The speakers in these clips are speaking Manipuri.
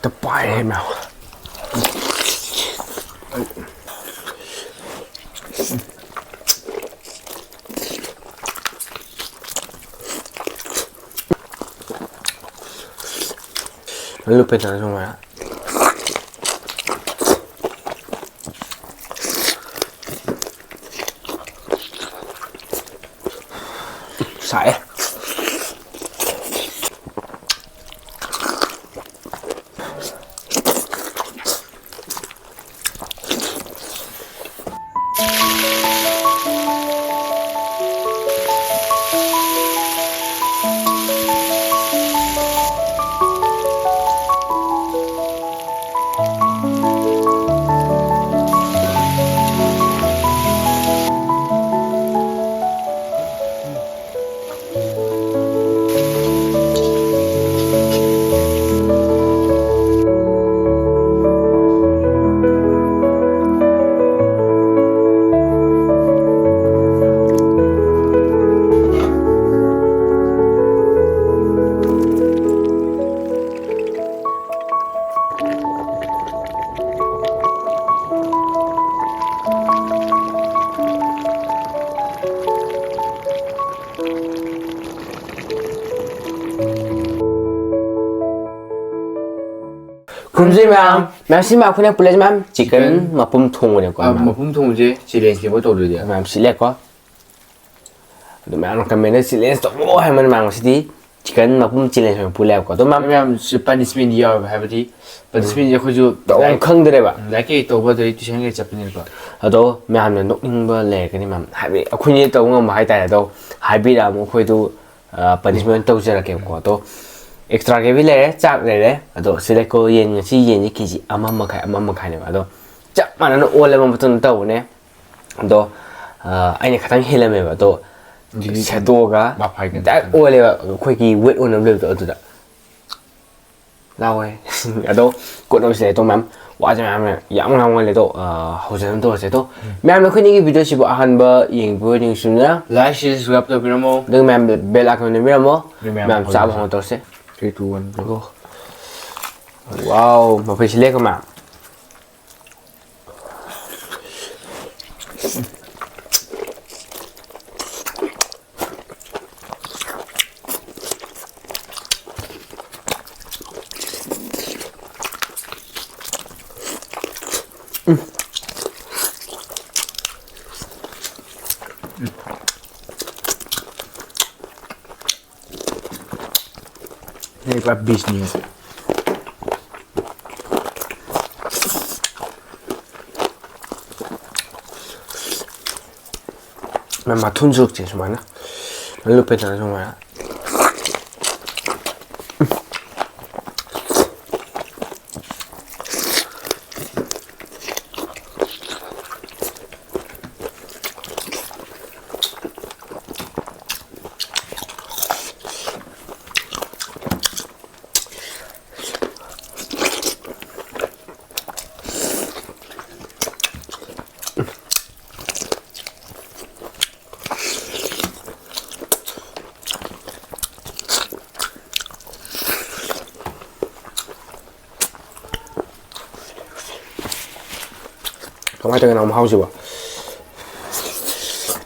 또 빨리 해 마. 루페트는 정말 쌀 굶지마 맘씨마 그냥 불러지마 지금 맛봄 통으려 거 맛봄 통지 실례지 뭐 도르디야 맘 실례 거 또 맘은 그러면 실례 또 하면 맘 시디 지금 맛봄 실례 좀 불러 거또 맘 punishment 야 하버디 punishment 여기서 또 坑들에 봐 나게 또 버들이 뒤샹게 잡히는 거 또 맘은 녹는거 레그니 맘 하비 아쿠니 또 뭔가 하이다도 하비라 뭐 거기도 punishment 또 저렇게 거또 extra cái lẽ chạm này đấy, rồi sẽ lấy cô yên chỉ yên như kia gì âm mà khai này mà rồi chạm mà nó ôn lên một tuần tàu này, rồi anh này khá thằng hiền lên mà rồi sẽ to cả, đã ôn lên mà khơi kỳ wet ôn lên được rồi đó, đâu ấy, rồi cột nó sẽ to mắm, quá trời mắm này, giảm ngon lên rồi, hậu sản to sẽ to, mắm nó khơi những cái video chỉ bảo hành bờ yên bữa những chuyện nữa, like share subscribe to video đừng mắm bell icon này video mắm sao bằng tôi sẽ 3, 2, 1 go wow mà phải lấy cái mà này là business mà thun rực chỉ số nó lúc bây giờ xong rồi không ai từng nào mà hao gì vậy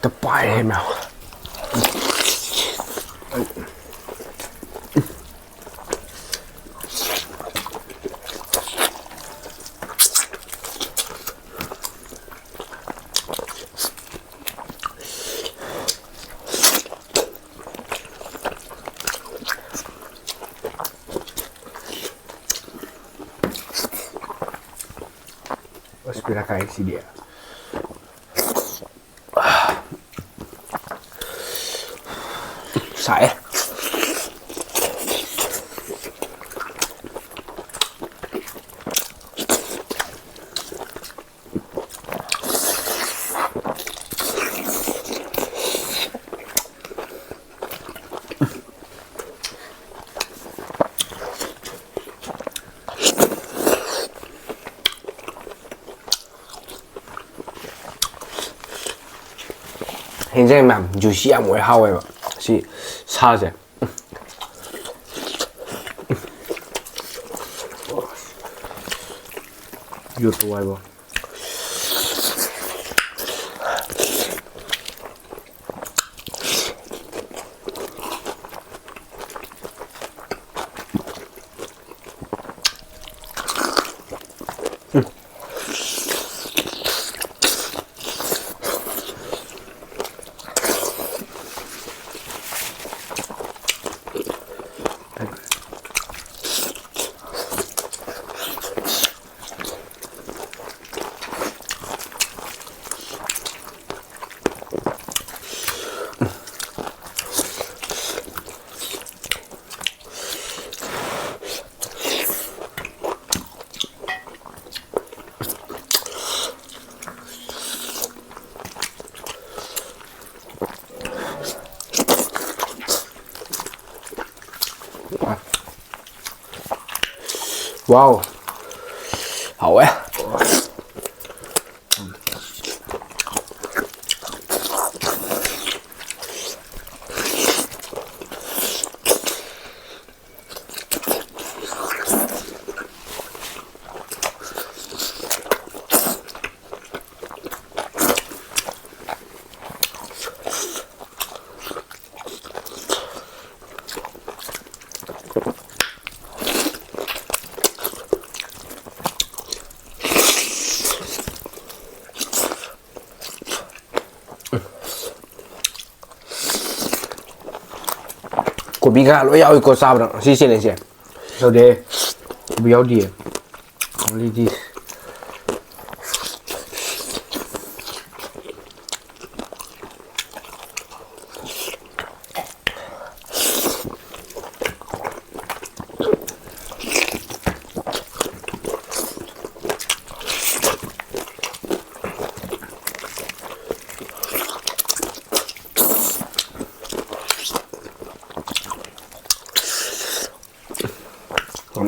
tập bài em nào Espera cair esse dia. Sai. 굉장히 맘 주시야 뭐 하고요. 시 사제. YouTube hay bo. Wow, hậu ấy. Kopi gà lỗi áo có sao đâu, xí xí lên xí. So there, we out there. Only this.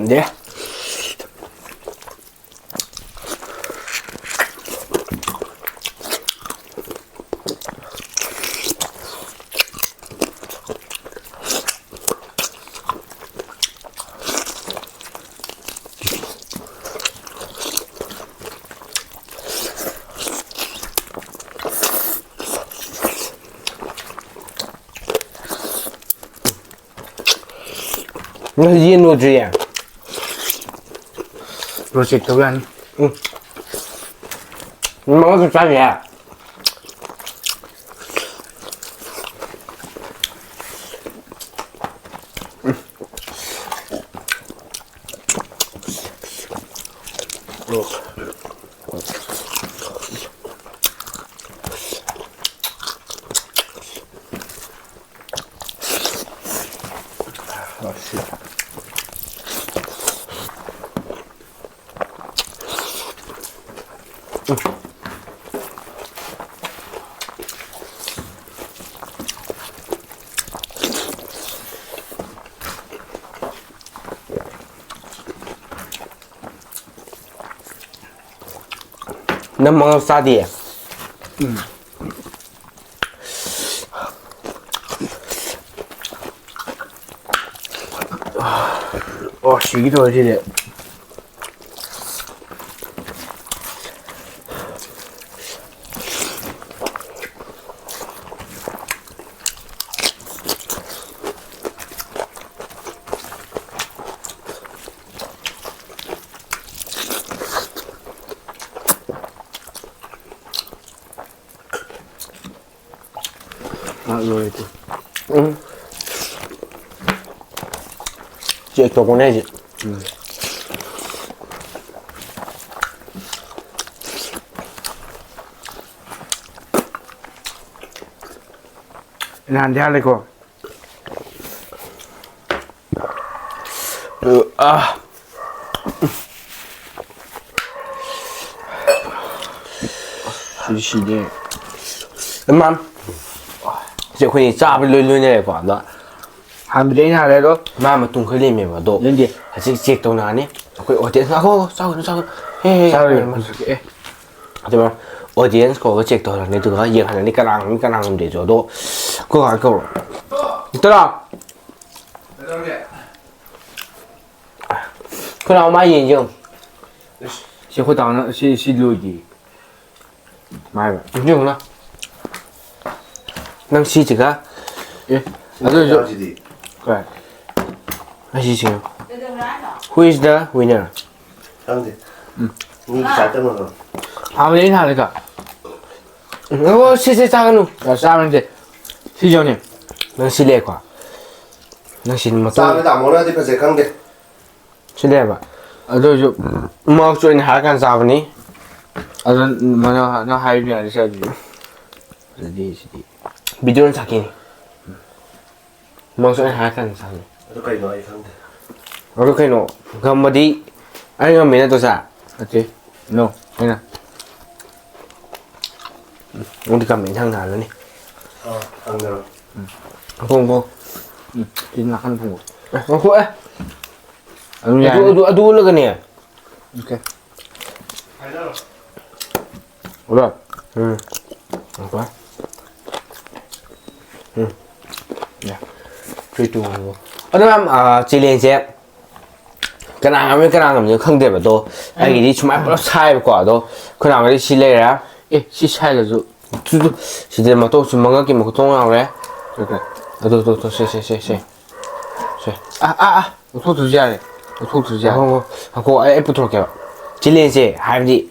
Đấy. Nó riêng luôn gì à? Project to gan. Nó có sao vậy à? Oh shit. Nó mong sao đi à? Oh, shit thôi chứ đấy. Rồi thì. Chị cho con này chị. Nan thế này cô. À. Xí đấy. Em ăn. Chị khuyên cha bị lôi lôi này quả đó. Ham đến nào đấy đó. Mà tung khơi lên miệng vào độ. Lên đi. Chị chết đâu nào nhỉ? Khuyên audience sao sao. Hey. Sao rồi? Thế mà audience có cái chết đâu là nên từ cái gì hành này cái năng để cho độ. Cô hỏi câu. Tức là. Cô nào mai gì chưa? sẽ khối tao nó sẽ lùi gì mai vậy nhưng mà năng si chỉ cả 예 나도 저 지디. 그래 năng si 지금 who is the winner 형제. 니 잘 때문에. 아무리 하니까 si 작은 놈 야 싸는데 시정님 năng si lẹ quá năng si mà 싸움에 tôi 다 몰아야 될까 제 강대. si lẹ mà 나도 저 mà chuyện hai can sao này 나도 nó hay như là sao gì gì 비디오는 작긴 mà chuyện hai can sao này 여기까지 너의 강대. ở cái nó cầm mà đi anh em mình là tôi sao 맞지 no đây nè ông đi cầm mình thằng nào nữa này 강대로. không không chính là khăn phục không khỏe đúng rồi adu là cái này ok rồi ừ không quá ừ dạ truy tu ở đây em chỉ lên xe cái nào với cái nào làm như không đẹp mà tôi anh nghĩ đi chúng em nó sai quá đâu cái nào cái đi xí lệ ra ê xí sai là rồi xí lệ mà tôi chỉ mong cái một cái nào đấy ok tôi xe我吐指甲嘞我吐指甲 không có ai不错kìa chỉ lên xe hai đi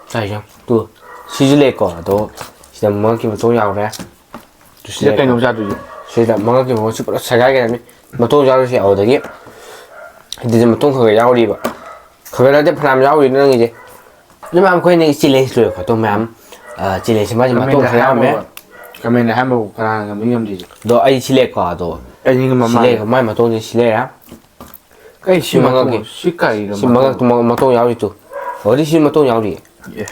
sai chưa tôi xí lệ quá đâu chỉ mong cái một cái nào đấy 진짜 pen 좀 자두지 세다 망하게 뭐 싶어 사가게 되네 뭐또 자르시 어디게 이제 뭐또 그거 야우리 봐 그거를 때 프람 야우리는 이제 nhưng mà quên đi chỉ lên rồi của tôi mà chỉ lên xem mà tôi thấy không ấy cái mình là hai mươi cái là mấy nhầm gì đó ai chỉ lên quả đó cái gì mà chỉ lên mà tôi chỉ lên á cái gì mà tôi xí cái chỉ mà tôi 야우리 또 어디 시 mà tôi 야우리 예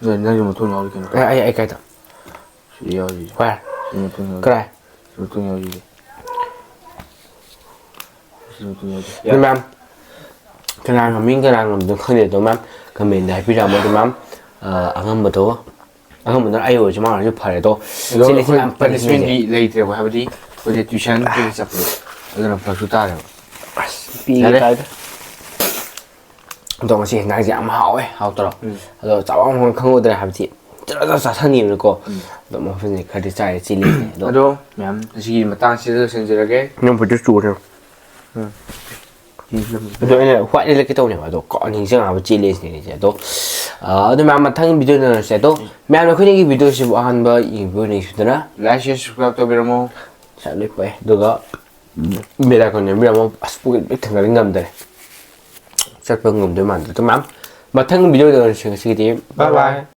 네, 나 좀 돈 나오게 해. ai cái đó 야지. khoa 돈 나오게. cái này 돈 나오게. 돈 나오게. nhưng mà cái nào mà mình cái nào làm được không để tôi mà cái mình lại bây giờ mà tôi mà ăn ăn một tô ăn ăn một tô ai ở chỗ mà nó phải đó chỉ 이거 lên xem ăn phải punishment 이 레이트라고 하버디. 어제 듀션 그 잡고. 이거는 벌써 따라. bị cái tôi chỉ nói dạng mà hậu ấy hậu rồi rồi cháu ông không có được làm gì cho sao thân nhiều được cô rồi mà phần gì khai đi chạy chỉ lên rồi 나도 냠 시기 뭐 당시에 sensitive nhưng phải chú được rồi này khoai đây là cái tô này mà tôi có những cái nào chỉ lên thì sẽ tôi nhưng mà thằng video này sẽ tôi mẹ nó khuyên cái video sẽ bỏ hàng bao nhiêu video này xuống đó 라이시 subscribe 또 비로모 sẽ lấy về được đó bây giờ còn những video mà biết thằng cái ngầm đây chắc phải ngầm để mà tôi mà thằng video này sẽ cái gì bye bye